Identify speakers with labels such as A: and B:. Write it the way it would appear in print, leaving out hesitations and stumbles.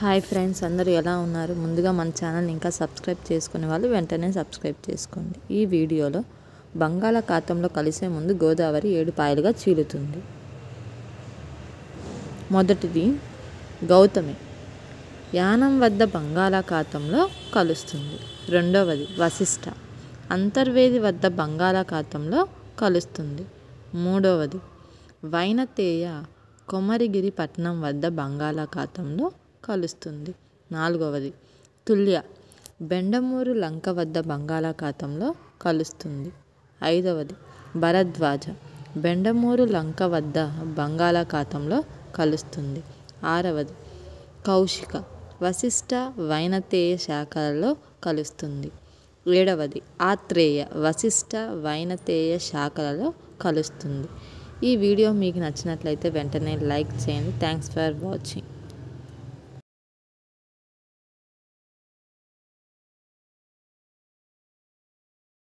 A: Hi friends, అందరూ ఎలా ఉన్నారు? ముందుగా మన ఛానల్ని ఇంకా సబ్స్క్రైబ్ చేసుకునే వాళ్ళు వెంటనే సబ్స్క్రైబ్ చేసుకోండి. ఈ వీడియోలో బంగాళాఖాతంలో కలిసే ముందు గోదావరి 7 పాయలుగా చీలుతుంది. మొదటిది గౌతమి, యానం వద్ద బంగాళాఖాతంలో కలుస్తుంది. రెండవది వశిష్ట, అంతర్వేది వద్ద బంగాళాఖాతంలో కలుస్తుంది. మూడవది వైనతేయ, కొమరిగిరి పట్టణం వద్ద బంగాళాఖాతంలో కలుస్తుంది. నాలుగవది తుల్య, బెండమూరు లంక వద్ద బంగాళాఖాతంలో కలుస్తుంది. ఐదవది భరద్వాజ, బెండమూరు లంక వద్ద బంగాళాఖాతంలో కలుస్తుంది. ఆరవది కౌశిక, వశిష్ట వైనతేయ శాఖలలో కలుస్తుంది. ఏడవది ఆత్రేయ, వశిష్ట వైనతేయ శాఖలలో కలుస్తుంది. ఈ వీడియో మీకు నచ్చినట్లయితే వెంటనే లైక్ చేయండి. Thanks for watching.